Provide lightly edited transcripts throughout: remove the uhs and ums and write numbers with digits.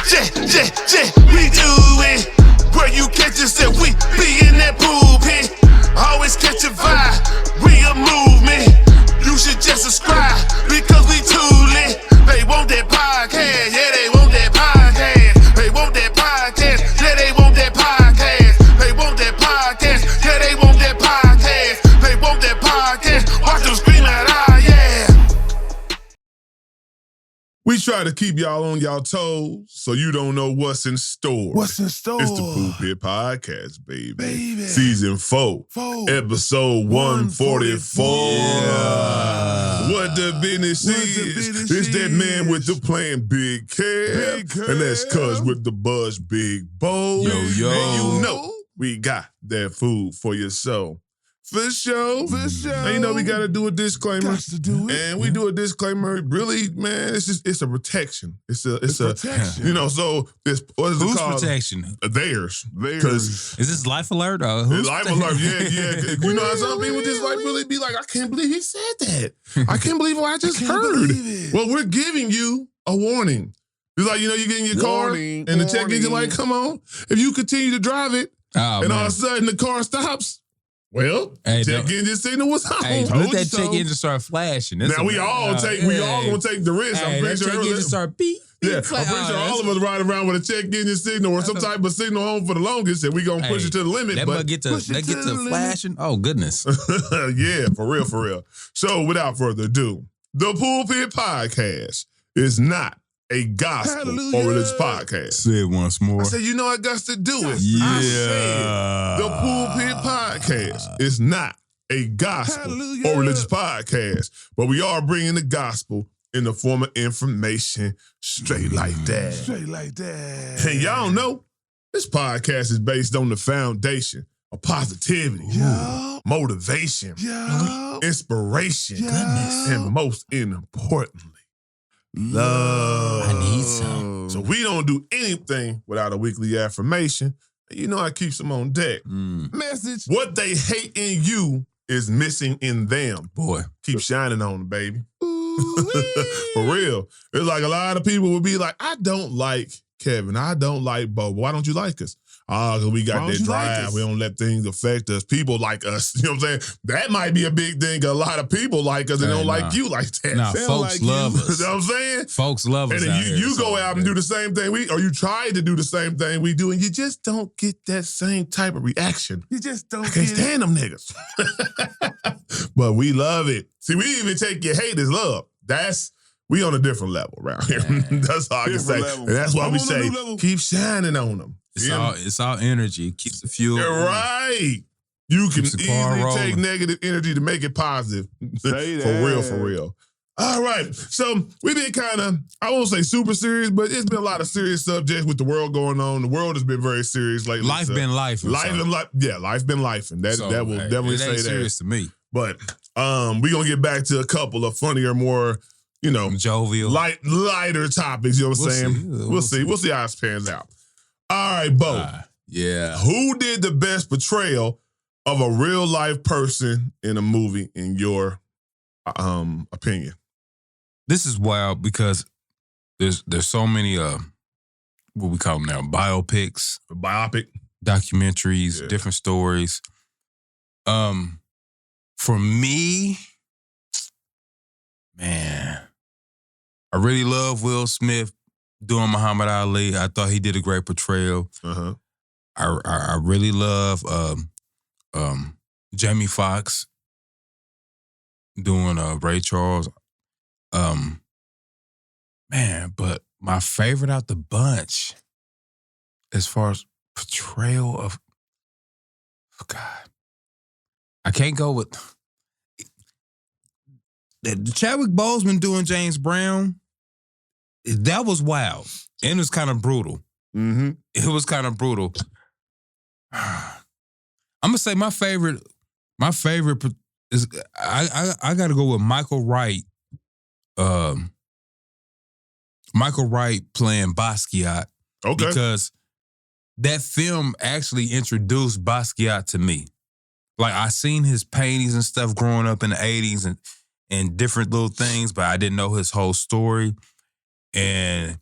we do it. Where you catch us at, we be in that pool pit. Always catch a vibe, we a movement. You should just subscribe, because we too lit. They want that podcast, yeah, they want that podcast. They want that podcast, yeah, they want that podcast. They want that podcast, yeah, they want that podcast. They want that podcast, watch them scream out, ah, yeah. We try to keep y'all on y'all toes so you don't know what's in store. What's in store? It's the Pulpit Podcast, baby. Season 4. Episode 144. Yeah. What the business is. It's that man with the plan, Big Kev. And that's Cuz with the buzz, Big Bo. Yo. And you know we got that food for your soul. For sure. And you know we gotta do a disclaimer. Got to do it. And we do a disclaimer. Really, man, it's a protection. It's a protection. You know, so it's what is Whose it called? protection? Theirs. Is this life alert or who's Life alert, yeah. You know how some people just like really be like, I can't believe he said that. I can't believe what I just heard. Well, we're giving you a warning. It's like, you know, you get in your car and the check engine like, come on. If you continue to drive it all of a sudden the car stops, well, check engine signal was on. Hey, let that check engine start flashing. Now we all gonna take the risk. I'm pretty sure check engine start beep. Yeah, I'm pretty sure all of us ride around with a check engine signal or some type of signal on for the longest, and we gonna push it to the limit. That get to flashing. Oh goodness. Yeah, for real. So without further ado, the Pulpit Podcast is not a gospel or religious podcast. Say it once more. I said, you know I got to do it. Yeah. I said, the Pulpit Podcast is not a gospel or religious podcast, but we are bringing the gospel in the form of information straight like that. Straight like that. And y'all know, this podcast is based on the foundation of positivity, motivation, inspiration, and most importantly, love. I need some. So we don't do anything without a weekly affirmation. You know I keeps them on deck. Message. What they hate in you is missing in them. Boy. Keep shining on them, baby. For real. It's like a lot of people would be like, I don't like Kevin. I don't like Bo. Why don't you like us? Because we got that drive. We don't let things affect us. People like us. You know what I'm saying? That might be a big thing. A lot of people like us and don't like you like that. Nah, folks love us. You know what I'm saying? Folks love us. And then you go out and do the same thing or you try to do the same thing we do, and you just don't get that same type of reaction. You just don't I can't stand them niggas. But we love it. See, we even take your hate as love. We on a different level around here. That's all I can say. And that's why we say, keep shining on them. It's all energy. It keeps the fuel. You're right. You can easily take negative energy to make it positive. For real. All right. So we've been kind of, I won't say super serious, but it's been a lot of serious subjects with the world going on. The world has been very serious lately. Life been life. Life been life. And that will definitely say that. Serious to me. But we're going to get back to a couple of funnier, more, jovial, lighter topics. You know what I'm saying? We'll see. We'll see how it pans out. All right, Bo. Yeah. Who did the best portrayal of a real life person in a movie, in your opinion? This is wild because there's so many what we call them now, biopics, documentaries, different stories. For me, man, I really love Will Smith doing Muhammad Ali. I thought he did a great portrayal. I really love Jamie Foxx doing Ray Charles. Man, but my favorite out the bunch, as far as portrayal of God, I can't go with the Chadwick Boseman doing James Brown. That was wild. And it was kind of brutal. It was kind of brutal. I'm gonna say my favorite is I gotta go with Michael Wright. Michael Wright playing Basquiat. Okay. Because that film actually introduced Basquiat to me. Like, I seen his paintings and stuff growing up in the 80s and different little things, but I didn't know his whole story. And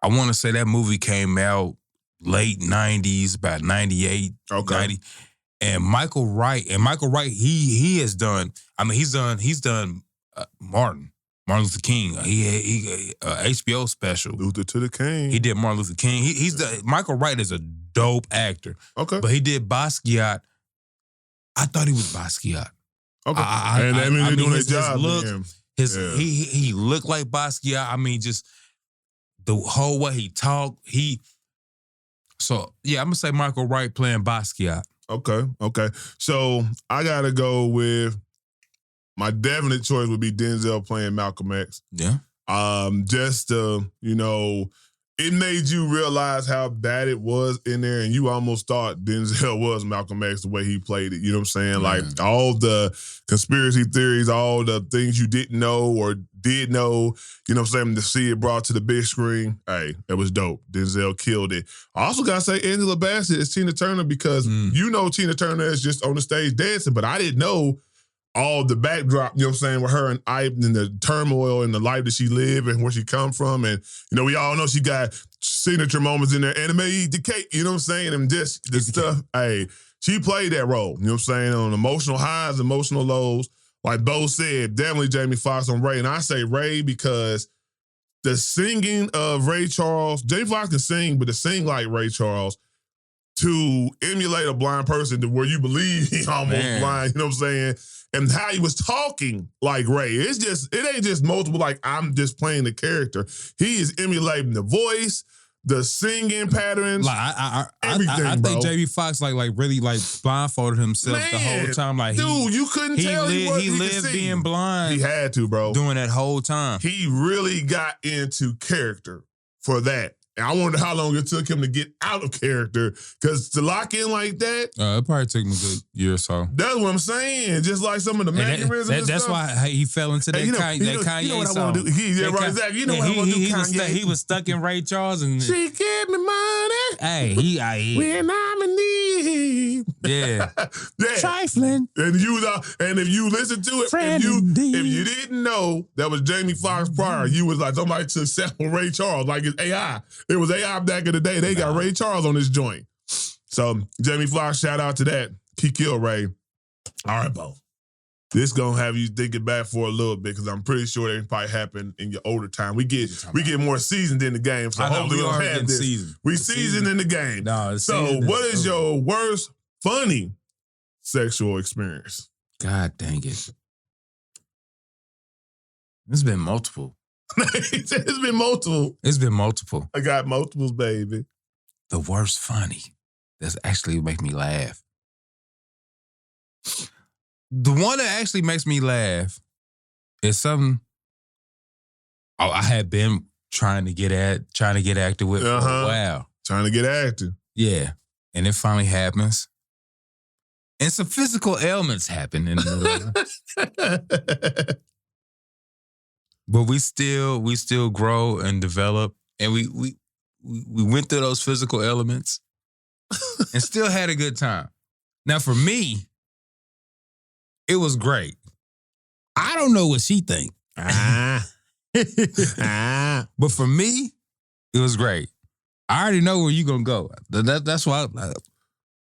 I want to say that movie came out late 90s, about 98, Okay. 90. And Michael Wright, he has done, he's done Martin Luther King. He HBO special. Luther to the King. He did Martin Luther King. Michael Wright is a dope actor. Okay. But he did Basquiat. I thought he was Basquiat. Okay. And that means they're doing their job. He looked like Basquiat. Just the whole way he talked. So yeah, I'm gonna say Michael Wright playing Basquiat. Okay. So I gotta go with my definite choice would be Denzel playing Malcolm X. Yeah. Just it made you realize how bad it was in there, and you almost thought Denzel was Malcolm X the way he played it. You know what I'm saying? Like all the conspiracy theories, all the things you didn't know or did know, you know what I'm saying, to see it brought to the big screen, hey, it was dope. Denzel killed it. I also gotta say Angela Bassett is Tina Turner because Tina Turner is just on the stage dancing, but I didn't know all the backdrop, you know what I'm saying, with her and Ike and the turmoil and the life that she lived and where she come from. And, we all know she got signature moments in there. Anime Eat the Cake, you know what I'm saying? And just the stuff, hey, she played that role, you know what I'm saying, on emotional highs, emotional lows. Like Bo said, definitely Jamie Foxx on Ray. And I say Ray because the singing of Ray Charles, Jamie Foxx can sing, but to sing like Ray Charles, to emulate a blind person to where you believe he almost blind, you know what I'm saying? And how he was talking like Ray. It ain't just multiple, like I'm just playing the character. He is emulating the voice, the singing patterns, everything, I think Jamie Foxx like really blindfolded himself the whole time. Like dude, you couldn't tell he lived being blind. He had to, bro. Doing that whole time. He really got into character for that. And I wonder how long it took him to get out of character, because to lock in like that, it probably took him a good year or so. That's what I'm saying. Just like some of the mannerisms. That's why he fell into that Kanye you know what song. I want to do? Exactly. You know what I want to do, Kanye? He was stuck in Ray Charles and she give me money. Hey, when I'm in need. Yeah. Trifling. And if you listen to it, if you didn't know that was Jamie Foxx prior, you was like, somebody took sample Ray Charles, like it's AI. It was AI back in the day. They got Ray Charles on this joint. So Jamie Foxx, shout out to that. He killed Ray. All right, Bo. This gonna have you thinking back for a little bit, because I'm pretty sure that probably happened in your older time. We get more seasoned in the game, so hopefully we'll have this. We seasoned in the game. No, so what is your worst funny sexual experience? God dang it. There's been multiple. It's been multiple. It's been multiple. I got multiples, baby. The worst funny. That's actually make me laugh. The one that actually makes me laugh is something I had been trying to get active with for a while. Trying to get active. Yeah. And it finally happens. And some physical ailments happen in the middle. But we still grow and develop, and we went through those physical elements and still had a good time. Now for me, it was great. I don't know what she think. But for me, it was great. I already know where you're gonna go. That's why.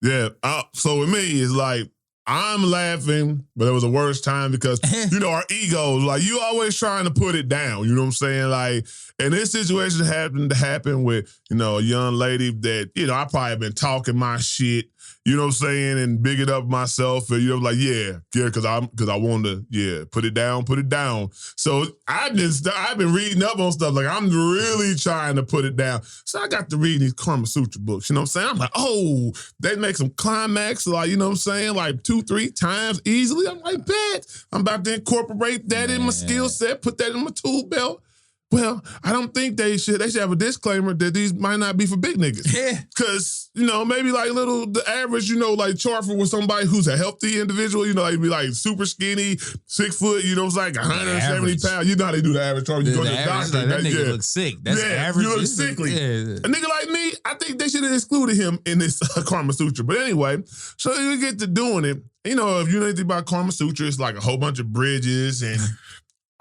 Yeah. So with me, it's like, I'm laughing, but it was the worst time because, our egos, like, you always trying to put it down. You know what I'm saying? Like, and this situation happened to happen with, a young lady that, I probably have been talking my shit, you know what I'm saying, and bigging up myself. And, like, because I wanted to, put it down. So I've been reading up on stuff. Like, I'm really trying to put it down. So I got to read these Karma Sutra books, you know what I'm saying? I'm like, oh, they make some climax, like, you know what I'm saying? Like 2-3 times easily. I'm like, bet. I'm about to incorporate that in my skill set, put that in my tool belt. Well, I don't think they should have a disclaimer that these might not be for big niggas. Yeah. Because, maybe like the average, like chart for with somebody who's a healthy individual, they'd be like super skinny, 6 foot, it's like 170 pounds. You know how they do the average chart. You go to the doctor. Like, that nigga looks sick. That's average. You look sickly. Yeah. A nigga like me, I think they should have excluded him in this Karma Sutra. But anyway, so you get to doing it. If you know anything about Karma Sutra, it's like a whole bunch of bridges and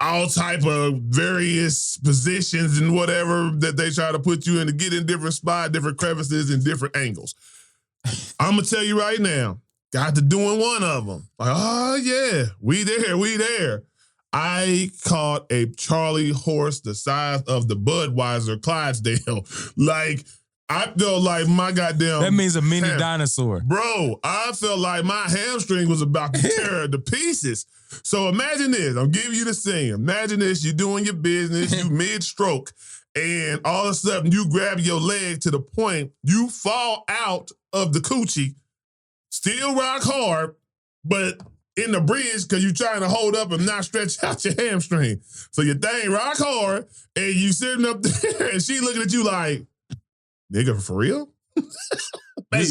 all type of various positions and whatever that they try to put you in to get in different spots, different crevices, and different angles. I'm gonna tell you right now, got to doing one of them. Like, oh yeah, we there. I caught a Charlie horse the size of the Budweiser Clydesdale. Like, I felt like my goddamn... That means a mini dinosaur. Bro, I felt like my hamstring was about to tear to pieces. So imagine this. I'm giving you the scene. Imagine this. You're doing your business. You mid-stroke. And all of a sudden, you grab your leg to the point you fall out of the coochie, still rock hard, but in the bridge because you're trying to hold up and not stretch out your hamstring. So your thing rock hard, and you sitting up there, and she looking at you like, nigga, for real? baby,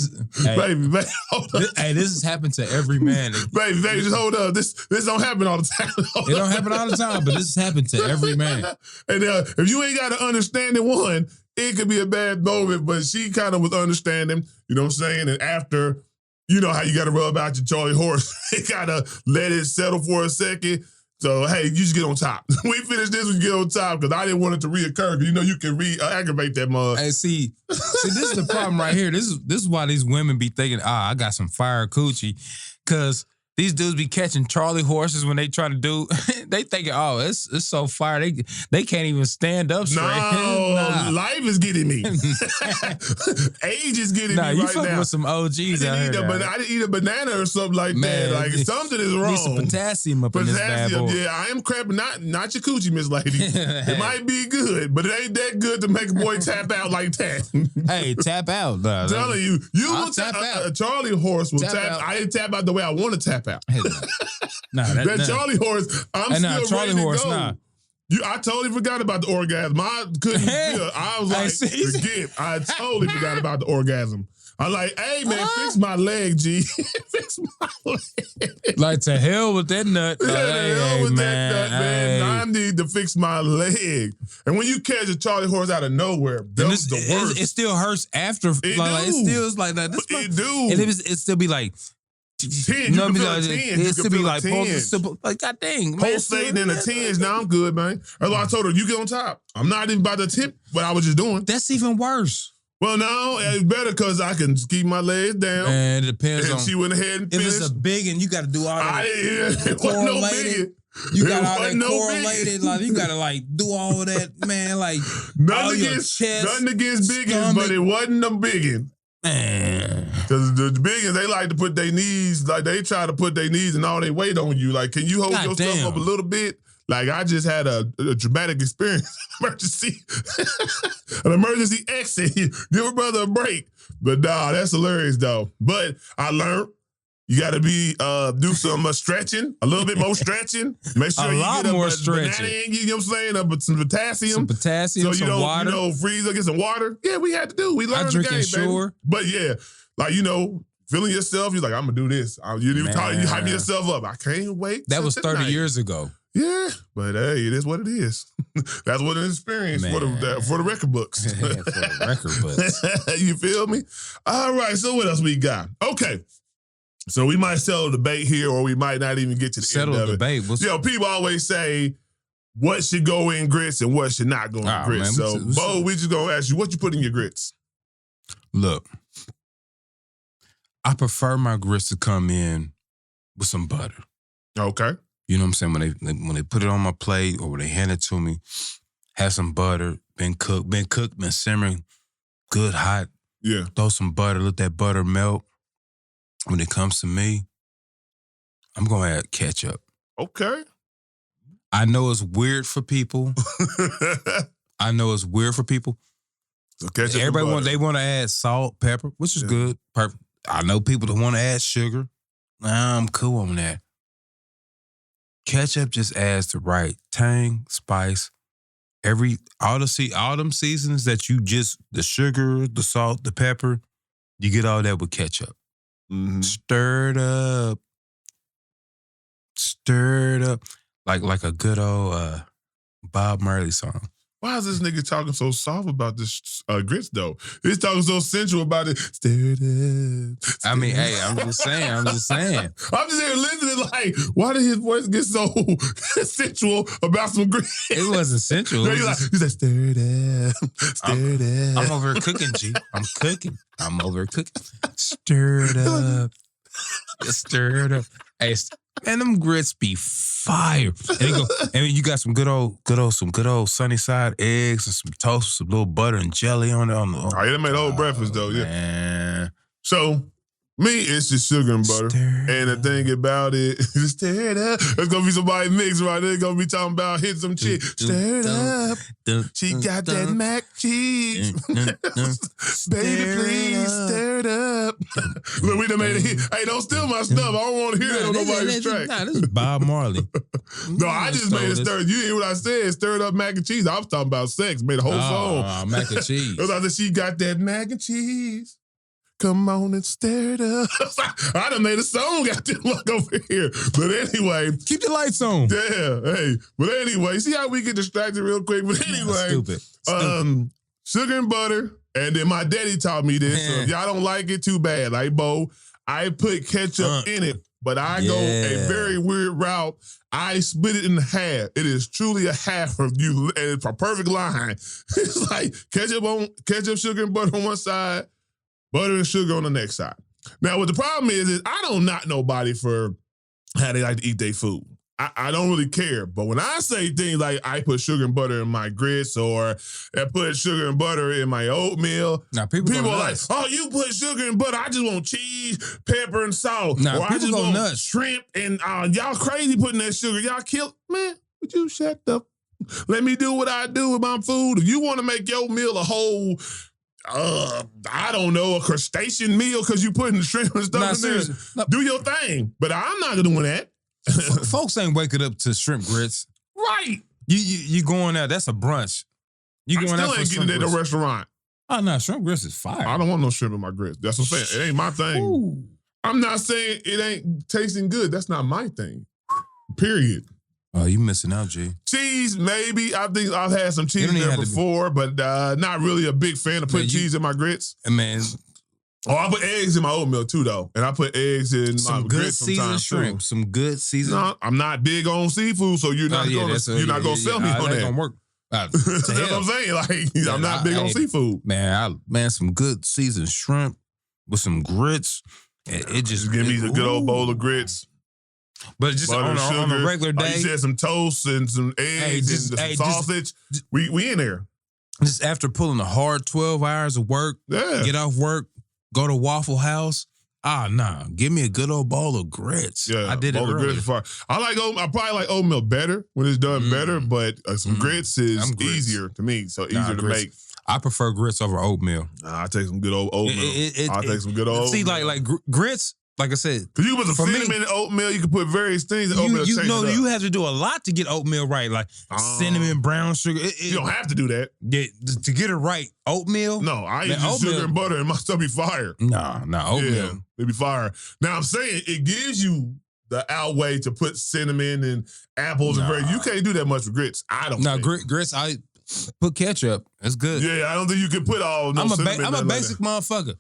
hold up. Hey, this has happened to every man. baby, just hold up. This don't happen all the time. It don't happen all the time, but this has happened to every man. And if you ain't got an understanding one, it could be a bad moment, but she kind of was understanding, you know what I'm saying? And after, you know how you got to rub out your Charlie horse, you got to let it settle for a second. So, hey, you just get on top. We finish this when you get on top because I didn't want it to reoccur because you know you can aggravate that mug. Hey, see, this is the problem right here. This is why these women be thinking, I got some fire coochie. Because these dudes be catching Charlie horses when they try to do, they thinking, oh, it's so fire. They can't even stand up straight. No, life is getting me. Age is getting me you right fucking now. with some OGs out here. I didn't eat a banana or something like that. Like something is wrong. Need some potassium up in this bad boy. Yeah, I am cramping. Not your coochie, Miss Lady. It might be good, but it ain't that good to make a boy tap out like that. Hey, tap out. I'm telling you will tap out. A Charlie horse will tap. I didn't tap out the way I want to tap out. That Charlie horse, I'm still Charlie ready horse, to go. I totally forgot about the orgasm. I couldn't feel. I was like, forget. I totally forgot about the orgasm. I'm like, hey, man, fix my leg, G. Fix my leg. Like, to hell with that nut. To hell with that nut, man. I need to fix my leg. And when you catch a Charlie horse out of nowhere, that's the worst. It still hurts after. It still is like that. It do. And it still be like, 10, you can feel a 10. It still be like, God dang, man. Pulsating in the 10s. Now I'm good, man. That's why I told her, you get on top. I'm not even about to tip what I was just doing. That's even worse. Well, no, it's better because I can keep my legs down. And it depends on. She went ahead and finished. If it's a big and you got to do all that. It wasn't no big. You got all that correlated, like you gotta like do all of that, man. Like nothing against biggins, but it wasn't them biggin. Man, because the biggins, they like to put their knees, like they try to put their knees and all their weight on you. Like, can you hold yourself up a little bit? Like, I just had a dramatic experience, an emergency exit. Give a brother a break. But nah, that's hilarious though. But I learned. You got to do some stretching, a little bit more stretching. Make sure you get more stretching. You know what I'm saying? Some potassium. So some water. Freeze or get some water. Yeah, we had to do. We learned the game, baby. But yeah, like, feeling yourself, you're like, I'm going to do this. You hype yourself up. I can't wait. That was 30 years ago. Yeah, but hey, it is what it is. That's what an experience for the record books. For the record books. You feel me? All right, so what else we got? Okay. So we might settle the debate here, or we might not even get to the end of it. Debate. People always say what should go in grits and what should not go in grits. Man, Bo, we just gonna ask you, what you put in your grits? Look, I prefer my grits to come in with some butter. Okay. You know what I'm saying? When they put it on my plate or when they hand it to me, have some butter, been simmering, good, hot. Yeah. Throw some butter, let that butter melt. When it comes to me, I'm going to add ketchup. Okay. I know it's weird for people. So ketchup, everybody they want to add salt, pepper, which is good. Perfect. I know people that want to add sugar. I'm cool on that. Ketchup just adds the right tang, spice. All them seasons that the sugar, the salt, the pepper, you get all that with ketchup. Mm-hmm. Stirred up, like a good old Bob Marley song. Why is this nigga talking so soft about this grits though? He's talking so sensual about it. Stir it up. I mean, hey, I'm just saying. I'm just here listening like, why did his voice get so sensual about some grits? It wasn't sensual. He said, stir it up. Stir it up. I'm over cooking, G. I'm cooking. I'm over cooking. Stir it up. Stir it up. Hey, and them grits be fire. And you got some good old sunny side eggs and some toast, some little butter and jelly on it. Oh, yeah, they made whole breakfast though, yeah. Man. So, me, it's just sugar and butter. And the thing about it, stir it up. There's gonna be somebody mix right there. Gonna be talking about hitting some chick. Stir it up. She got that mac cheese. Baby, please stir it up. Look, we done made a hit. Hey, don't steal my stuff. I don't want to hear that on nobody's track. Nah, this is Bob Marley. No, I just made it stir. You hear what I said? Stirred up mac and cheese. I was talking about sex. Made a whole song. Mac and cheese. I said, she got that mac and cheese. Come on and stir it up. I done made a song out there, look over here. But anyway. Keep the lights on. Yeah, hey. But anyway, see how we get distracted real quick? But anyway. Stupid. Sugar and butter. And then my daddy taught me this. So if y'all don't like it, too bad. Like, Bo, I put ketchup in it, but I go a very weird route. I split it in half. It is truly a half of you, and it's a perfect line. It's like ketchup, sugar, and butter on one side, butter and sugar on the next side. Now, what the problem is I don't knock nobody for how they like to eat their food. I don't really care. But when I say things like I put sugar and butter in my grits or I put sugar and butter in my oatmeal, now people are like, oh, you put sugar and butter. I just want cheese, pepper, and salt. Now, or I just want nuts. shrimp. And y'all crazy putting that sugar. Y'all kill. Man, would you shut up? Let me do what I do with my food. If you want to make your meal a whole... I don't know, a crustacean meal because you putting the shrimp and stuff in there. Do your thing. But I'm not doing that. Folks ain't waking up to shrimp grits. Right. You going out, that's a brunch. You going out for getting it at a restaurant. Oh, no, shrimp grits is fire. I don't want no shrimp in my grits. That's what I'm saying. It ain't my thing. Ooh. I'm not saying it ain't tasting good. That's not my thing. Period. Oh, you missing out, G. Cheese, maybe. I think I've had some cheese there before, but not really a big fan of putting cheese in my grits. Man. Oh, I put eggs in my oatmeal too, though. And I put eggs in my grits sometimes shrimp. too. Some good seasoned. No, I'm not big on seafood, so you're not going to sell me on that. That gonna work. That's what I'm saying. Like, I'm not big on seafood. Man, some good seasoned shrimp with some grits. It just give me a good old bowl of grits. But just on a regular day. You said some toast and some eggs and some sausage. We in there. Just after pulling a hard 12 hours of work, get off work, go to Waffle House. Nah. Give me a good old bowl of grits. Yeah, I did it earlier. I probably like oatmeal better when it's done better, but some grits is easier to me, so easier to make. I prefer grits over oatmeal. I take some good old oatmeal. I take some good old See, oatmeal. like grits, like I said. Because you put some cinnamon in oatmeal, you can put various things in oatmeal. You have to do a lot to get oatmeal right, like cinnamon, brown sugar. You don't have to do that. To get it right, oatmeal? No, I eat just sugar and butter and my stuff be fire. Nah, oatmeal. Yeah, it be fire. Now, I'm saying it gives you the outweigh to put cinnamon and apples and berries. You can't do that much with grits. I don't think. Grits, I put ketchup. That's good. Yeah, I don't think you can put all cinnamon. I'm a basic motherfucker.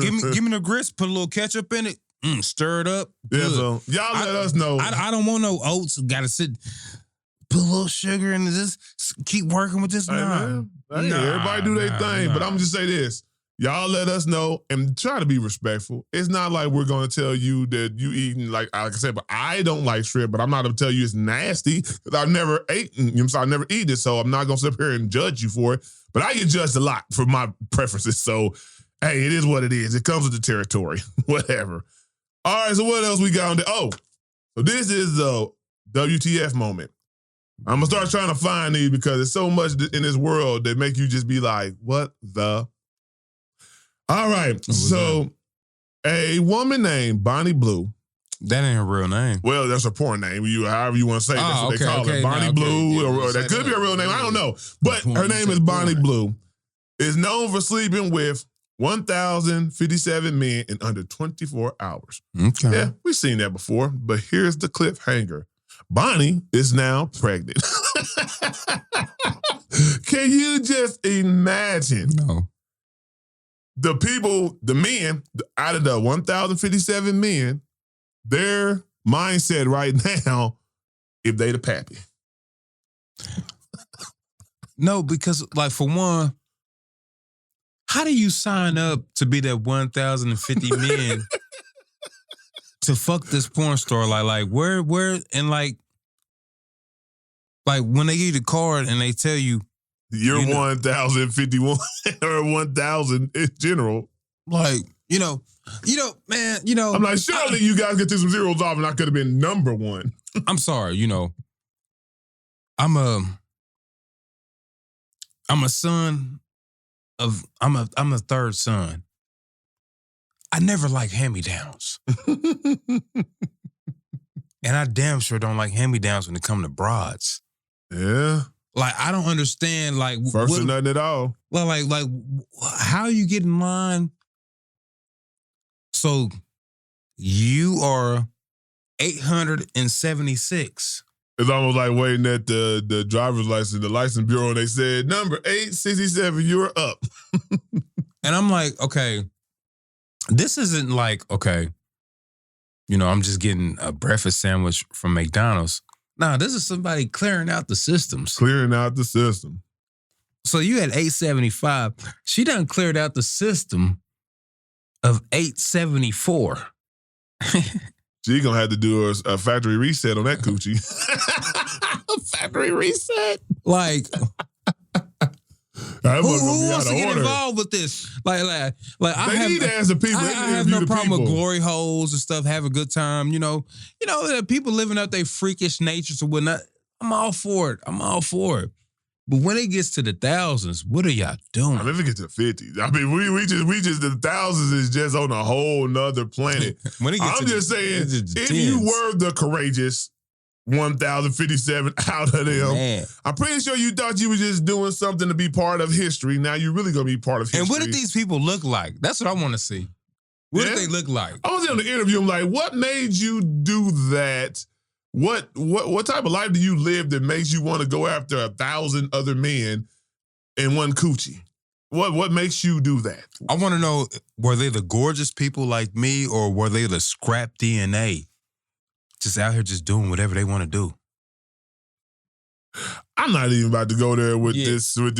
give me the grits, put a little ketchup in it, stir it up. Yeah, so y'all let us know. I don't want no oats. Gotta put a little sugar in this, keep working with this. Everybody do their thing, but I'm gonna just say this. Y'all let us know and try to be respectful. It's not like we're gonna tell you that you eating like I said, but I don't like shrimp, but I'm not gonna tell you it's nasty because I've never eaten, I never eat it, so I'm not gonna sit here and judge you for it. But I get judged a lot for my preferences, so hey, it is what it is. It comes with the territory. Whatever. All right, so what else we got on so this is the WTF moment. I'm going to start trying to find these because there's so much in this world that make you just be like, what the? All right, so a woman named Bonnie Blue. That ain't her real name. Well, that's her porn name. However you want to say it. That's what they call it. Bonnie Blue, or that could be a real name. I don't know. But her name is Bonnie Blue. Is known for sleeping with 1,057 men in under 24 hours. Okay. Yeah, we've seen that before, but here's the cliffhanger. Bonnie is now pregnant. Can you just imagine No. the people, the men, out of the 1,057 men, their mindset right now, if they the pappy? No, because like for one, how do you sign up to be that 1,050 men to fuck this porn star? Like where and like when they give you the card and they tell you You're 1,051 or 1,000 in general. like, man, I'm like, surely you guys get some zeros off and I could have been number one. I'm sorry, I'm a son of I'm a third son. I never like hand-me-downs. And I damn sure don't like hand-me-downs when it come to broads. Yeah. Like, I don't understand, like... First or nothing at all. Well, like, how you get in line? So, you are 876. It's almost like waiting at the driver's license, the license bureau, and they said, number 867, you're up. And I'm like, okay, this isn't like, okay, I'm just getting a breakfast sandwich from McDonald's. Nah, this is somebody clearing out the systems. Clearing out the system. So you had 875. She done cleared out the system of 874. She gonna have to do a factory reset on that coochie. A factory reset? Like, Who wants to get involved with this? Like they need to ask the people. I have no problem with glory holes and stuff. Have a good time. People living up their freakish natures or whatnot. I'm all for it. But when it gets to the thousands, what are y'all doing? I mean, if it gets to 50, I mean, we just the thousands is just on a whole nother planet. When it gets I'm just saying, if you were the courageous 1,057 out of them, man, I'm pretty sure you thought you were just doing something to be part of history. Now you're really gonna be part of history. And what did these people look like? That's what I want to see. What did they look like? I was in the interview. I'm like, what made you do that? What type of life do you live that makes you want to go after 1,000 other men in one coochie? What makes you do that? I want to know, were they the gorgeous people like me, or were they the scrap DNA? Just out here just doing whatever they want to do. I'm not even about to go there with this. You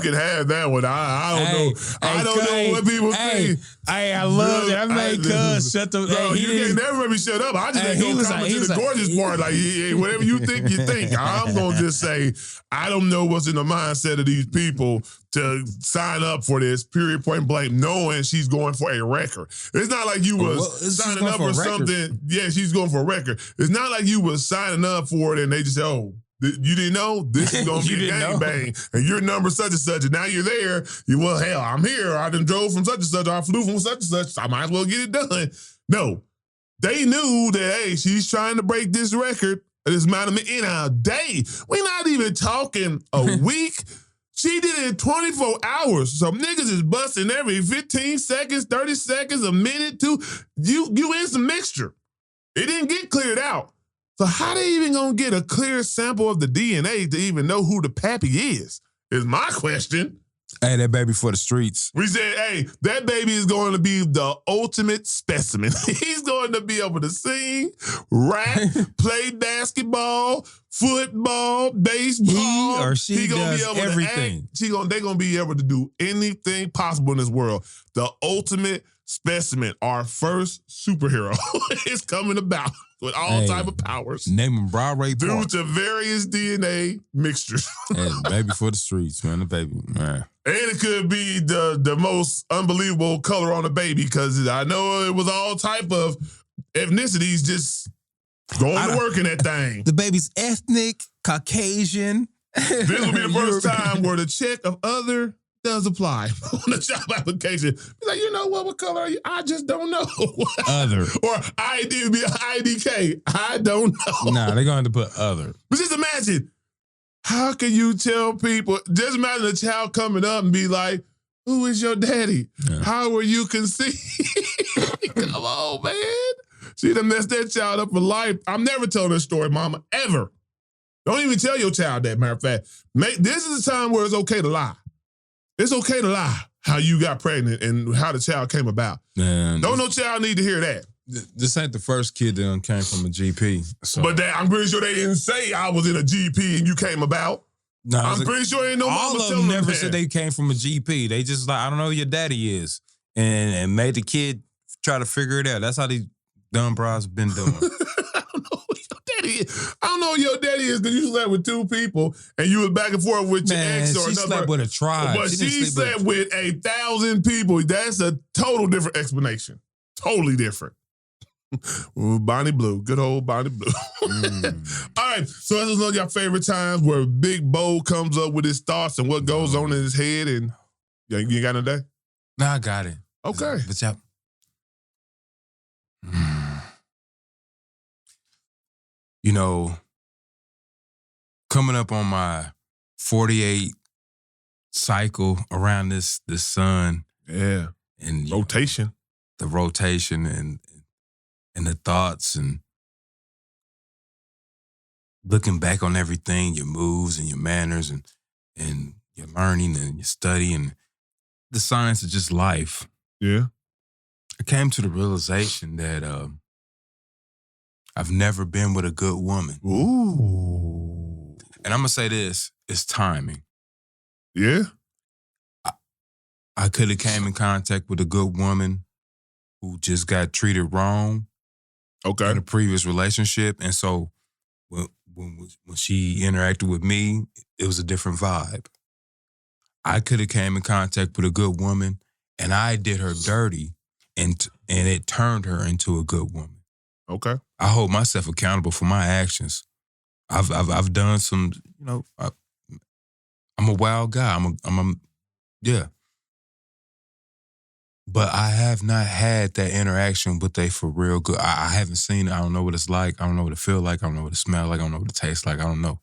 can have that one. I don't know. I don't know what people think. Hey, I love it. I made cuz shut the... No, you can't never let me shut up. I just ain't gonna comment to the gorgeous part. Like, whatever you think, you think. I'm gonna just say, I don't know what's in the mindset of these people to sign up for this, period, point blank, knowing she's going for a record. It's not like you was signing up for something. Yeah, she's going for a record. It's not like you was signing up for it and they just say, oh, you didn't know this is gonna be a gangbang, and your number such and such, and now you're there. Hell, I'm here. I done drove from such and such. I flew from such and such. I might as well get it done. No, they knew that hey, she's trying to break this record. This amount of men in a day. We're not even talking a week. She did it in 24 hours. So niggas is busting every 15 seconds, 30 seconds, a minute, two. You in some mixture. It didn't get cleared out. So how they even gonna get a clear sample of the DNA to even know who the pappy is my question. Hey, that baby for the streets. We said, hey, that baby is going to be the ultimate specimen. He's going to be able to sing, rap, play basketball, football, baseball. He or she gonna does be able everything. To act. They're going to be able to do anything possible in this world. The ultimate specimen, our first superhero, is coming about with all type of powers. Name him Broadway due Park. to various DNA mixtures. Hey, baby for the streets, man. The baby, man. And it could be the most unbelievable color on the baby because I know it was all type of ethnicities just going to work in that thing. The baby's ethnic, Caucasian. This will be the first time where the check of other does apply on the job application. Be like, you know what color are you? I just don't know. Other. Or IDK. I don't know. Nah, they're going to put other. But just imagine, how can you tell people, just imagine a child coming up and be like, who is your daddy? Yeah. How were you conceived? Come on, man. She done messed that child up for life. I'm never telling this story, mama, ever. Don't even tell your child that, matter of fact. This is a time where it's okay to lie. It's okay to lie how you got pregnant and how the child came about. Man, Don't no child need to hear that. This ain't the first kid that came from a GP. So. But I'm pretty sure they didn't say I was in a GP and you came about. No, I'm pretty sure ain't no all mama of telling them never that. said they came from a GP. They just like, I don't know who your daddy is. And made the kid try to figure it out. That's how these dumb bras been doing. I don't know who your daddy is. I don't know who your daddy is because you slept with 2 people and you was back and forth with your ex or she another. slept with a tribe. But she slept with 1,000 people. That's a total different explanation. Totally different. Bonnie Blue. Good old Bonnie Blue. All right. So that's one of your favorite times where Big Bo comes up with his thoughts and what goes on in his head. And you ain't got no day? Nah, I got it. Okay. But y'all... You know, coming up on my 48 cycle around this sun. Yeah. And rotation. The rotation and the thoughts and looking back on everything, your moves and your manners and your learning and your study and the science of just life. Yeah. I came to the realization that I've never been with a good woman. Ooh. And I'm going to say this, it's timing. Yeah? I could have came in contact with a good woman who just got treated wrong in a previous relationship. And so when she interacted with me, it was a different vibe. I could have came in contact with a good woman and I did her dirty and it turned her into a good woman. Okay. I hold myself accountable for my actions. I've done some, you know, I'm a wild guy. Yeah. But I have not had that interaction with a for real good. I haven't seen it. I don't know what it's like. I don't know what it feel like. I don't know what it smell like. I don't know what it tastes like. I don't know.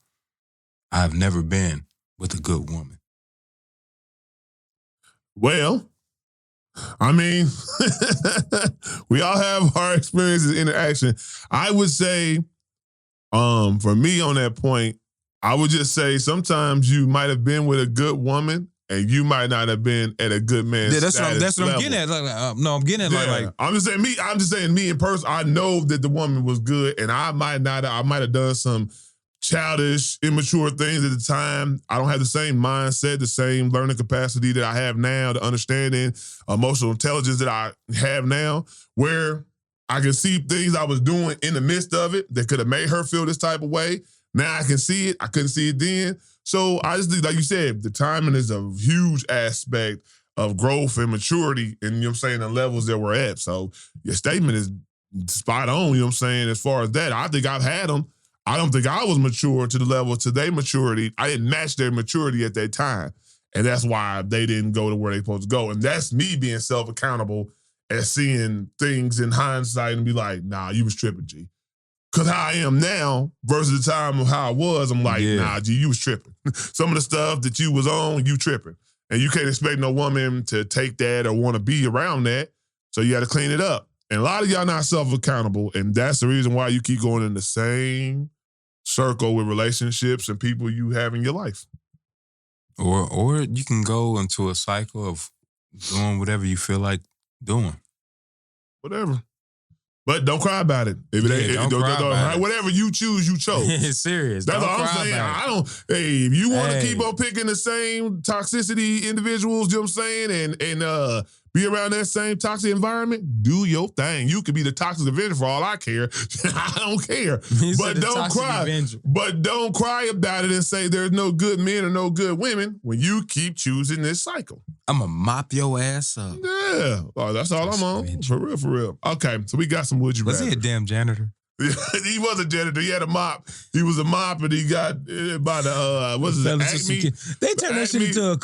I've never been with a good woman. Well, I mean, we all have our experiences in interaction. I would say, for me on that point, I would just say sometimes you might have been with a good woman and you might not have been at a good man's that's what level. I'm getting at. No, I'm getting at like I'm just saying me in person. I know that the woman was good, and I might have done some childish, immature things at the time. I don't have the same mindset, the same learning capacity that I have now, the understanding, emotional intelligence that I have now, where I can see things I was doing in the midst of it that could have made her feel this type of way. Now I can see it. I couldn't see it then. So I just think, like you said, the timing is a huge aspect of growth and maturity and, you know what I'm saying, the levels that we're at. So your statement is spot on, you know what I'm saying, as far as that. I think I've had them. I don't think I was mature to the level to their maturity. I didn't match their maturity at that time. And that's why they didn't go to where they're supposed to go. And that's me being self-accountable and seeing things in hindsight and be like, nah, you was tripping, G. Because how I am now versus the time of how I was, I'm like, nah, G, you was tripping. Some of the stuff that you was on, you tripping. And you can't expect no woman to take that or want to be around that. So you got to clean it up. And a lot of y'all not self-accountable. And that's the reason why you keep going in the same circle with relationships and people you have in your life. Or you can go into a cycle of doing whatever you feel like doing. Whatever. But don't cry about it. If whatever you choose, you chose. It's serious. That's all I'm saying. If you want to keep on picking the same toxicity individuals, you know what I'm saying, and be around that same toxic environment, do your thing. You could be the toxic avenger for all I care. I don't care. But don't cry. Avenger. But don't cry about it and say there's no good men or no good women when you keep choosing this cycle. I'm going to mop your ass up. Yeah. Oh, that's all I'm on. For real. Okay, so we got some would you rather. Was he a damn janitor? He was a janitor. He had a mop. He was a mop, and he got by the what's it? Acme. They turned that shit into a.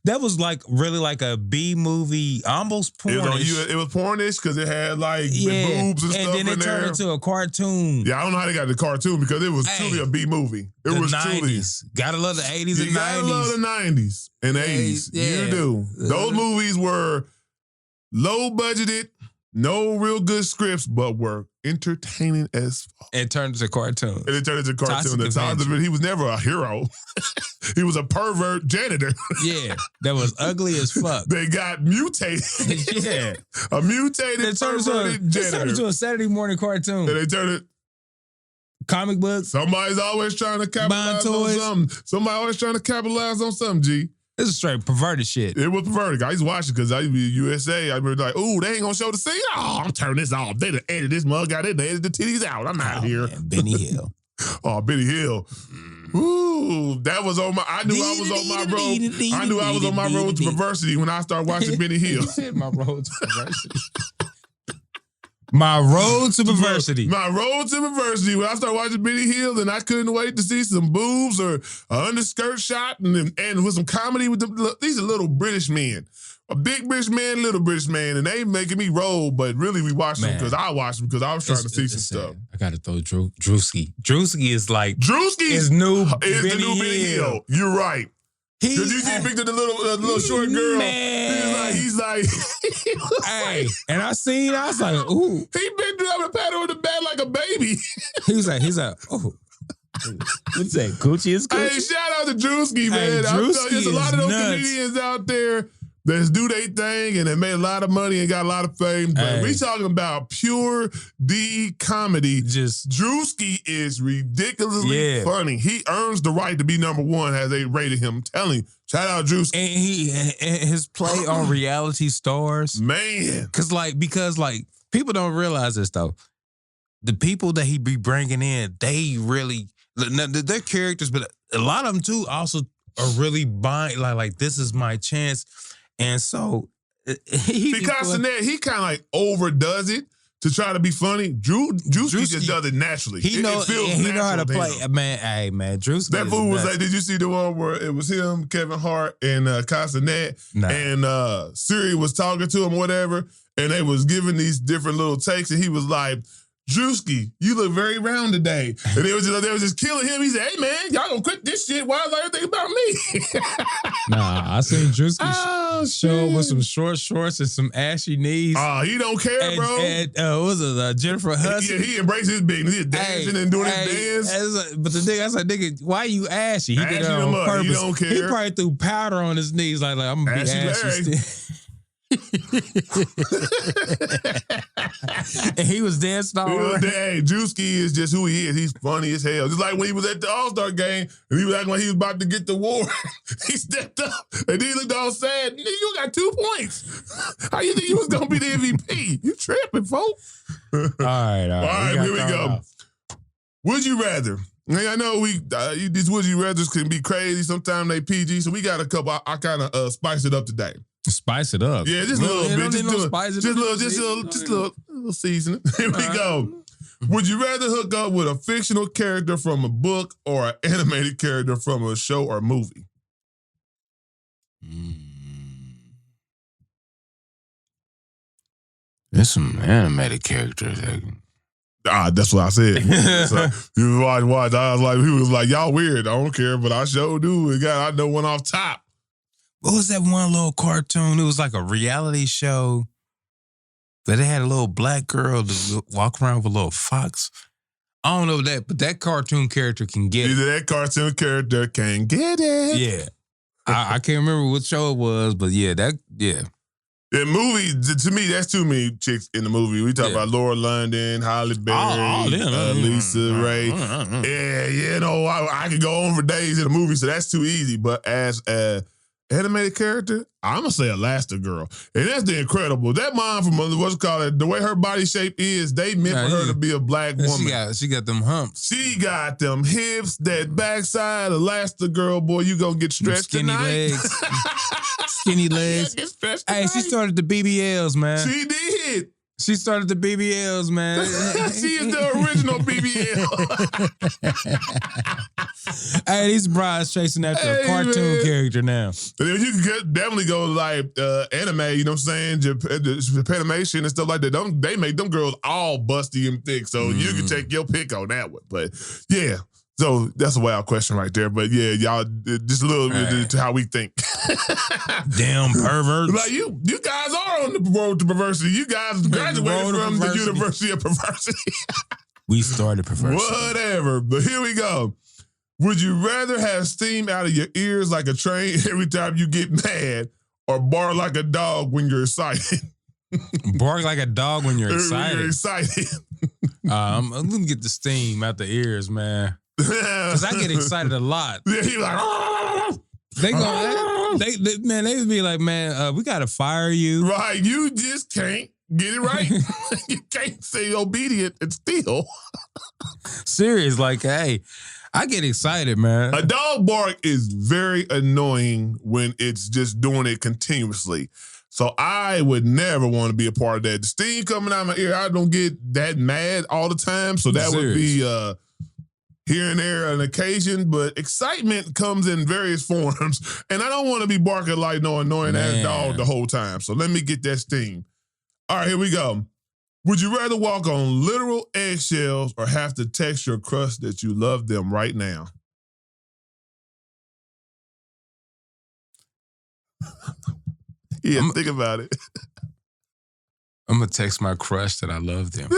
That was like really like a B movie, almost pornish. It was pornish because it had like boobs and stuff in there. And then it turned into a cartoon. Yeah, I don't know how they got the cartoon because it was truly a B movie. It was 90s. Truly. Gotta love the 80s and 90s. Gotta love the 90s and 80s. Yeah. You do. Those movies were low budgeted, no real good scripts, but were entertaining as fuck. And turned into cartoons. And it turned into a cartoon. Toxic Avenger. He was never a hero. He was a pervert janitor. Yeah, that was ugly as fuck. They got mutated. Yeah. A mutated perverted They turned janitor. into a Saturday morning cartoon. And they turned it. Comic books. Somebody's always trying to capitalize on toys. something. Somebody always trying to capitalize on something, G. This is straight perverted shit. It was perverted. I used to watch it because I used to be USA. I remember like, ooh, they ain't gonna show the scene. Oh, I'm turning this off. They done edited this mug out. They done edited the titties out. I'm out of here. Man, Benny Hill. Oh, Benny Hill. Ooh, that was on my. I knew I was on my road. I knew I was on my road to perversity when I started watching Benny Hill. My road to perversity. My road to perversity. My road to perversity. When I started watching Benny Hill, and I couldn't wait to see some boobs or an underskirt shot, and with some comedy with them. These are little British men, a big British man, little British man, and they making me roll. But really, we watched them because I watched them because I was trying to see some stuff. I got to throw Drewski. Drewski is like Drewski is new. Is the new Benny Hill. You're right. Did you see a picture of the little short girl? Man. He's like hey, and I was like, ooh. He been driving a pat on the back like a baby. He's like, oh. What's that? Gucci is Gucci? Hey, shout out to Drewski, man. Drewski There's a lot of those nuts. comedians out there that do their thing and they made a lot of money and got a lot of fame. But we talking about pure D comedy. Just Drewski is ridiculously funny. He earns the right to be number one as they rated him. I'm telling you, shout out Drewski. And his play on reality stars. Man. Because people don't realize this though. The people that he be bringing in, they really, they're characters, but a lot of them too also are really buying, like this is my chance. And so because he kind of like overdoes it to try to be funny. Drewski just does it naturally. He know how to play. Man, hey man, Drewski. That fool was like, did you see the one where it was him, Kevin Hart, and Castanet, and Siri was talking to him, whatever, and they was giving these different little takes, and he was like, Drewski, you look very round today. And they was just killing him. He said, hey, man, y'all gonna quit this shit. Why is everything about me? Nah, I seen Drewski show with some short shorts and some ashy knees. He don't care, bro. And what was it, Jennifer Hudson? Yeah, he embraced his business. He's dancing and doing his dance. But the nigga, I was like, nigga, why you ashy? He did it on purpose. He don't care. He probably threw powder on his knees like I'm gonna be ashy still. And he was dancing all right. Hey, Drewski is just who he is. He's funny as hell. Just like when he was at the All-Star game and he was acting like he was about to get the award. He stepped up and then he looked all sad. Nigga, you got 2 points. How you think you was going to be the MVP? You tripping, folks. All right, here we go. Would you rather? I know these would you rathers can be crazy. Sometimes they PG, so we got a couple. I kind of spice it up today. Spice it up. Yeah, just a little bit. Just a little seasoning. Here we go. Would you rather hook up with a fictional character from a book or an animated character from a show or movie? There's some animated characters. That's what I said. So, you watch. I was like, he was like, y'all weird. I don't care, but I sure do. I know one off top. What was that one little cartoon? It was like a reality show, but they had a little black girl to walk around with a little fox. I don't know that, but that cartoon character can get it. That cartoon character can get it. Yeah. I can't remember what show it was, but yeah. In movies, to me, that's too many chicks in the movie. We talk about Laura London, Halle Berry, Lisa Ray. I could go on for days in the movie, so that's too easy. But as a animated character, I'm gonna say Elastigirl, and that's the Incredible. That mom from what's it called, the way her body shape is, they meant for her to be a black woman. She got them humps. She got them hips, that backside. Elastigirl, boy, you gonna get stretched skinny tonight. legs, skinny legs. Hey, she started the BBLs, man. She did. She started the BBLs, man. She is the original BBL. Hey, these brides chasing after a cartoon character now. And then you can definitely go like anime, you know what I'm saying? Japanimation and stuff like that. They make them girls all busty and thick, so you can take your pick on that one. But yeah, So that's a wild question right there. But yeah, y'all, just a little bit to how we think. Damn perverts. Like you guys are on the road to perversity. You guys graduated from the University of Perversity. We started perversity. Whatever. But here we go. Would you rather have steam out of your ears like a train every time you get mad, or bark like a dog when you're excited? Bark like a dog when you're excited. When you're excited. I'm gonna get the steam out the ears, man. Because I get excited a lot. Yeah, he like, they would be like, man, we gotta fire you. Right, you just can't get it right. You can't say obedient and still. Serious, like, hey, I get excited, man. A dog bark is very annoying when it's just doing it continuously. So I would never want to be a part of that. The steam coming out of my ear, I don't get that mad all the time. So that would be here and there an occasion, but excitement comes in various forms. And I don't want to be barking like no annoying ass dog the whole time. So let me get that steam. All right, here we go. Would you rather walk on literal eggshells or have to text your crush that you love them right now? Yeah, think about it. I'm going to text my crush that I love them.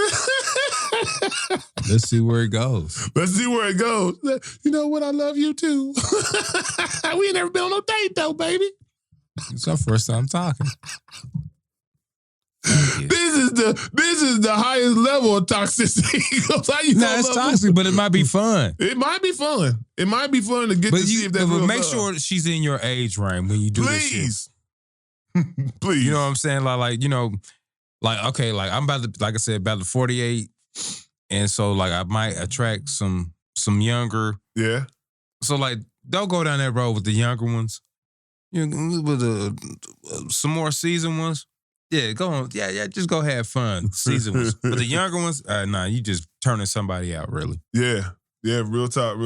Let's see where it goes. Let's see where it goes. You know what? I love you too. We ain't never been on no date though, baby. It's our first time talking. This is the highest level of toxicity. It's toxic, but it might be fun. It might be fun. It might be fun to get see if that's real make love. Sure she's in your age range when you do this shit. Please. You know what I'm saying? Okay, like I'm about to, like I said, about to 48. And so like I might attract some younger. Yeah. So like don't go down that road with the younger ones. You know, with some more seasoned ones. Yeah, go on. Yeah, just go have fun. Seasoned ones. But the younger ones, nah, you just turning somebody out, really. Yeah. Yeah, real talk.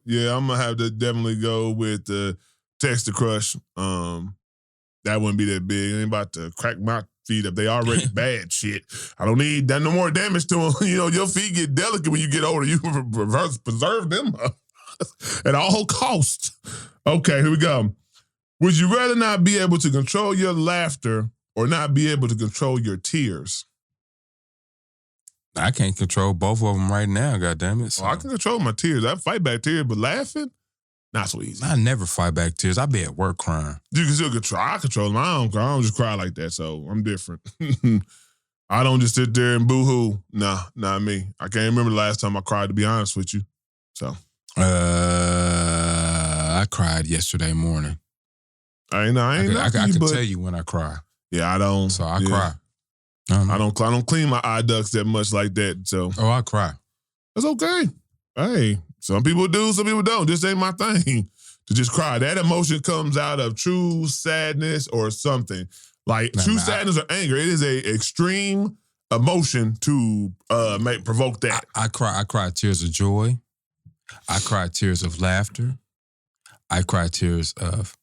Yeah, I'm gonna have to definitely go with the text the crush. That wouldn't be that big. I ain't about to crack my feet up. They already bad shit. I don't need that no more damage to them. You know, your feet get delicate when you get older. You preserve them at all costs. Okay, here we go. Would you rather not be able to control your laughter or not be able to control your tears? I can't control both of them right now, goddammit. So. Oh, I can control my tears. I fight back tears, but laughing, not so easy. I never fight back tears. I be at work crying. You can still control. I control them. I don't cry. I don't just cry like that, so I'm different. I don't just sit there and boo-hoo. Nah, not me. I can't remember the last time I cried, to be honest with you. So. I cried yesterday morning. I can tell you when I cry. Yeah, I don't. So I cry. I don't clean my eye ducts that much like that. So I cry. That's okay. Hey, some people do, some people don't. This ain't my thing to just cry. That emotion comes out of true sadness or something. Like true sadness or anger. It is a extreme emotion to provoke that. I cry tears of joy. I cry tears of laughter. I cry tears of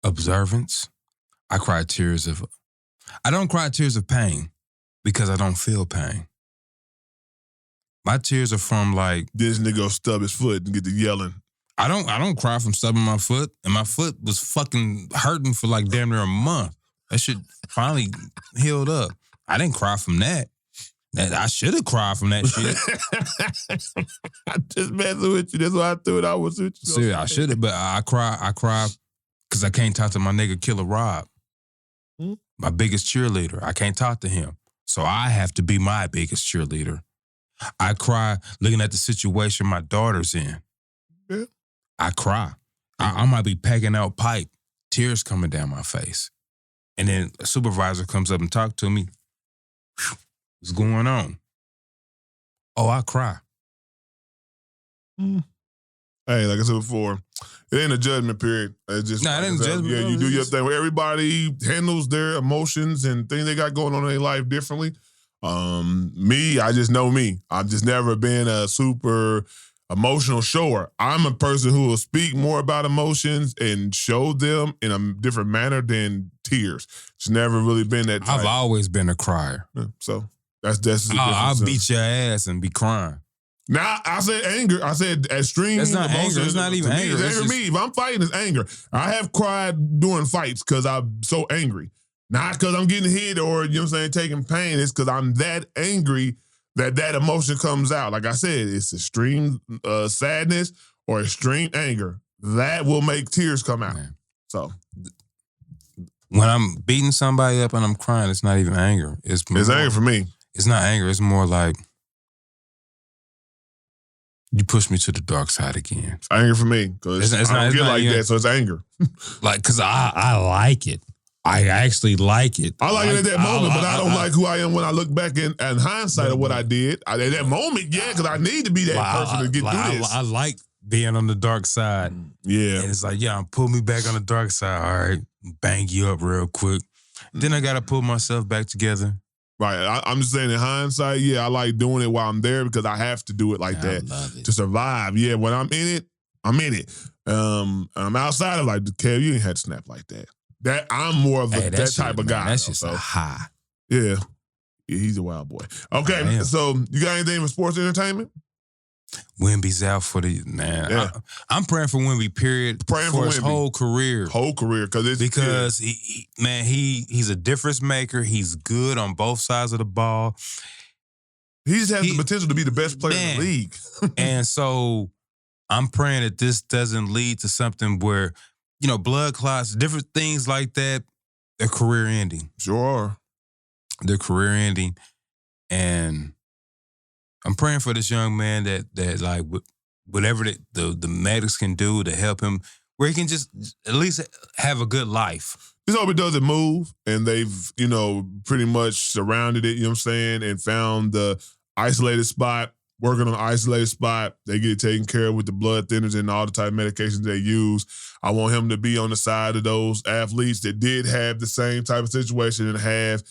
observance. I cry tears of... I don't cry tears of pain because I don't feel pain. My tears are from like... This nigga stub his foot and get to yelling. I don't cry from stubbing my foot, and my foot was fucking hurting for like damn near a month. That shit finally healed up. I didn't cry from that. I should have cried from that shit. I'm just messing with you. That's why I threw it out with you. See, I should have, but I cry because I can't talk to my nigga Killer Rob. My biggest cheerleader. I can't talk to him. So I have to be my biggest cheerleader. I cry looking at the situation my daughter's in. Yeah. I cry. I might be packing out pipe, tears coming down my face. And then a supervisor comes up and talks to me. What's going on? Oh, I cry. Hey, like I said before, it ain't a judgment period. It's just it ain't a judgment. Yeah, you do your thing. Everybody handles their emotions and things they got going on in their life differently. Me, I just know me. I've just never been a super emotional shower. I'm a person who will speak more about emotions and show them in a different manner than tears. It's never really been that type. I've always been a crier. Yeah, so that's I'll beat your ass and be crying. Now I said anger. I said extreme. That's not emotion. anger. It's not even To me, anger. it's It's anger. just- Me, if I'm fighting, it's anger. I have cried during fights because I'm so angry. Not because I'm getting hit or, you know what I'm saying, taking pain. It's because I'm that angry that emotion comes out. Like I said, it's extreme sadness or extreme anger. That will make tears come out. Man. So When I'm beating somebody up and I'm crying, it's not even anger. It's anger for me. It's not anger. It's more like you push me to the dark side again. It's anger for me because It's I not- don't it's get not like even- that. So it's anger. Like, because I like it. I actually like it. I like it at that moment, but I don't I- like who I am when I look back in hindsight of what I did. At that moment, yeah, because I need to be that person to get through this. I like being on the dark side. Yeah. And it's like, yeah, pull me back on the dark side. All right, bang you up real quick. Then I got to pull myself back together. Right. I'm just saying in hindsight, yeah, I like doing it while I'm there because I have to do it like I that love it. to survive. Yeah, when I'm in it, I'm in it. I'm outside of like, Kev, you ain't had to snap like that. That I'm more of Hey, that type of guy. That's though, just so. a high. Yeah. He's a wild boy. Okay, I am. so you got anything for sports entertainment? Wemby's out for the man. Yeah. I'm praying for Wemby. Period. Praying for his Wemby. whole career. Whole career, Because he's a difference maker. He's good on both sides of the ball, he just has the potential to be the best player in the league. and so I'm praying that this doesn't lead to something where, you know, blood clots, different things like that. They're career ending. Sure are. They're career ending, and I'm praying for this young man that like whatever the medics can do to help him, where he can just at least have a good life. Just hope it doesn't move, and they've, you know, pretty much surrounded it, you know what I'm saying, and found the isolated spot, working on the isolated spot. They get it taken care of with the blood thinners and all the type of medications they use. I want him to be on the side of those athletes that did have the same type of situation and have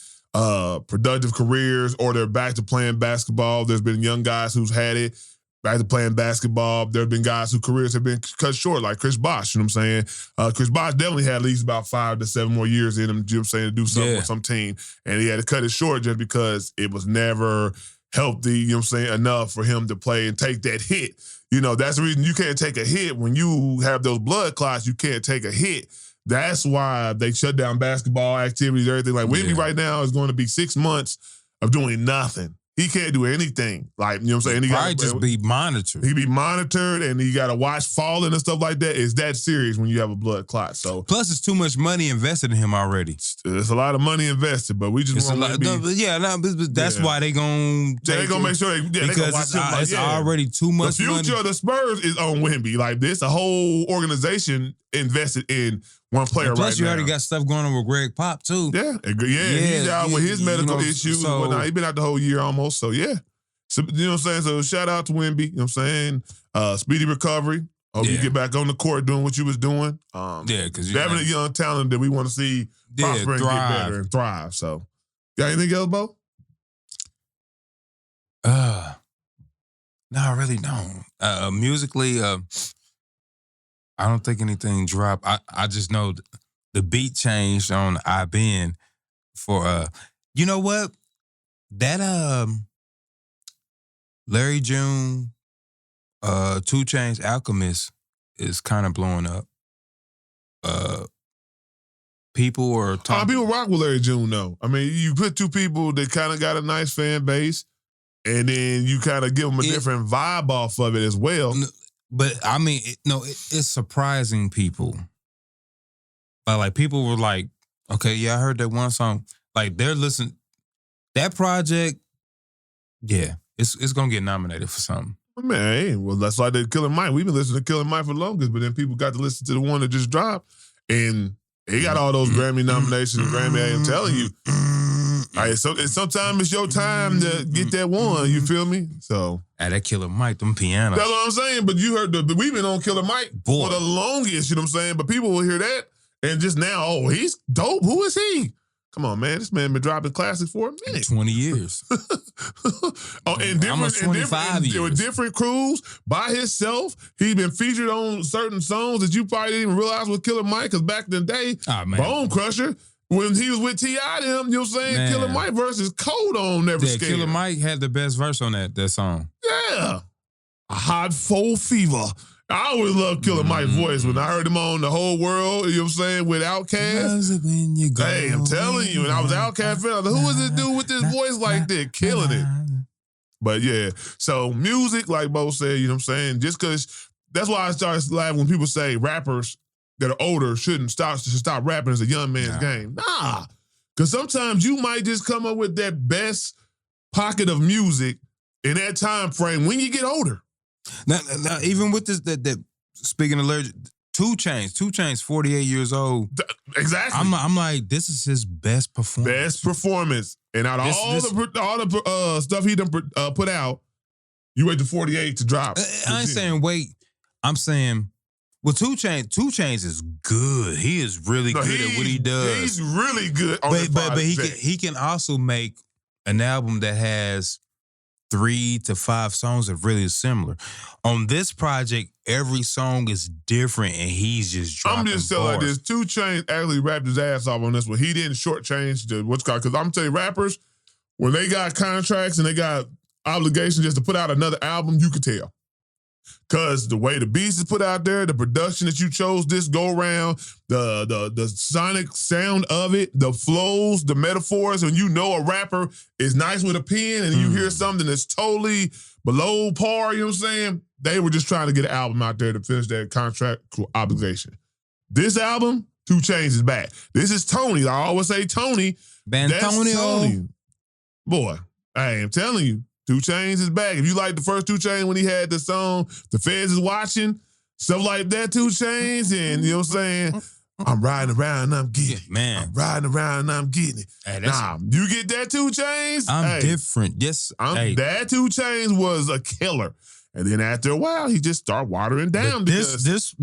productive careers, or they're back to playing basketball. There's been young guys who's had it, back to playing basketball. There have been guys whose careers have been cut short, like Chris Bosh, you know what I'm saying? Chris Bosh definitely had at least about 5 to 7 more years in him, you know what I'm saying, to do something with some team. And he had to cut it short just because it was never healthy, you know what I'm saying, enough for him to play and take that hit. You know, that's the reason you can't take a hit. When you have those blood clots, you can't take a hit. That's why they shut down basketball activities, everything. Like Wemby right now is going to be 6 months of doing nothing. He can't do anything. Like, you know what I'm saying? He Probably just be monitored. He be monitored, and he got to watch falling and stuff like that. It's that serious when you have a blood clot. So plus, it's too much money invested in him already. It's a lot of money invested, but we just want to that's why they gonna they gonna make sure they gonna watch him. Like, it's already too much. The future money. of the Spurs is on Wemby. Like, this, a whole organization invested in one player And plus, right you now. already got stuff going on with Greg Pop too. Yeah, he's out with his medical issues and whatnot. He's been out the whole year almost. So yeah. So, you know what I'm saying? So shout out to Wemby, you know what I'm saying? Speedy recovery. Hope you get back on the court doing what you was doing. Because you definitely young talent that we want to see prosper and get better and thrive. So, got anything else, Bo? No, I really don't. Musically, I don't think anything dropped. I just know the beat changed on I Been for you know what? That Larry June 2 Chainz Alchemist is kind of blowing up. People are talking. People rock with Larry June though. I mean, you put two people that kind of got a nice fan base, and then you kind of give them a different vibe off of it as well. But I mean, it's surprising people. But like people were like, okay, yeah, I heard that one song. Like they're listening. That project, yeah, it's gonna get nominated for something. Man, hey, well, that's like the Killer Mike. We've been listening to Killer Mike for the longest, but then people got to listen to the one that just dropped, and he got all those Grammy nominations. Grammy, I'm telling you. Right, so sometimes it's your time to get that one. You feel me? So that Killer Mike, them pianos. That's what I'm saying. But you heard we've been on Killer Mike for the longest. You know what I'm saying? But people will hear that and just now, oh, he's dope. Who is he? Come on, man. This man been dropping classics for a minute. 20 years. Almost 25 years. With different crews, by himself. He's been featured on certain songs that you probably didn't even realize was Killer Mike, because back in the day, Bone Crusher, when he was with T.I. them, you know what I'm saying? Man. Killer Mike versus Cold on Never Scared. Killer Mike had the best verse on that song. Yeah. Hot Full Fever. I always love Killer Mike's voice when I heard him on The Whole World, you know what I'm saying, with Outkast. Hey, I'm telling you, and I was Outkast fan. I was like, who is this dude with this voice like that? Killing it. But yeah, so music, like Bo said, you know what I'm saying, just because, that's why I started laughing when people say rappers that are older should stop rapping as a young man's game. Nah, because sometimes you might just come up with that best pocket of music in that time frame when you get older. Now even with this, that speaking of lyrics, 2 Chainz, 48 years old. Exactly. I'm like, this is his best performance. Best performance. And out of all the stuff he done put out, you wait to 48 to drop. I ain't saying wait. I'm saying, well, 2 Chainz is good. He is really good at what he does. He's really good on this but project. he can also make an album that has 3 to 5 songs that really is similar. On this project, every song is different, and he's just dropping I'm just telling you this. 2 Chainz actually rapped his ass off on this one. He didn't shortchange what's called, because I'm telling you, rappers, when they got contracts and they got obligations just to put out another album, you could tell. Because the way the beats is put out there, the production that you chose this go around, the sonic sound of it, the flows, the metaphors, when you know a rapper is nice with a pen and you hear something that's totally below par, you know what I'm saying? They were just trying to get an album out there to finish their contract obligation. This album, 2 Chainz is back. This is Tony. I always say Tony. That's Tony. Boy, I am telling you. 2 Chainz is back. If you like the first 2 Chainz when he had the song, The Feds Is Watching, stuff like that, 2 Chainz, and you know what I'm saying? I'm riding around and I'm getting it. Man. I'm riding around and I'm getting it. Hey, you get that 2 Chainz? I'm different. Yes. That 2 Chainz was a killer. And then after a while, he just started watering down. This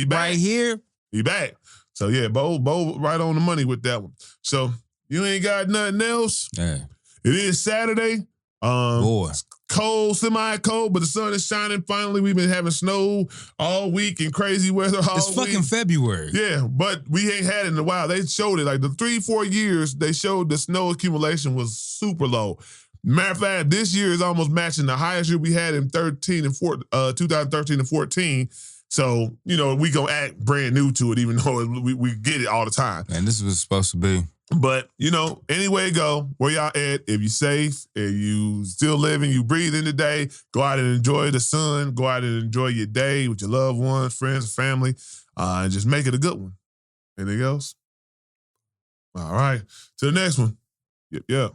right here. He back. So yeah, Bo right on the money with that one. So you ain't got nothing else. Hey. It is Saturday. Boy. It's cold, semi-cold, but the sun is shining. Finally, we've been having snow all week and crazy weather all It's week. fucking February. Yeah, but we ain't had it in a while. They showed it, like the 3-4 years, they showed the snow accumulation was super low. Matter of fact, this year is almost matching the highest year we had in 2013 and 14. So, you know, we gonna act brand new to it, even though we get it all the time. And this was supposed to be. But, you know, anyway it go, where y'all at, if you safe, if you still living, you breathing today, go out and enjoy the sun, go out and enjoy your day with your loved ones, friends, family, and just make it a good one. Anything else? All right, to the next one. Yep.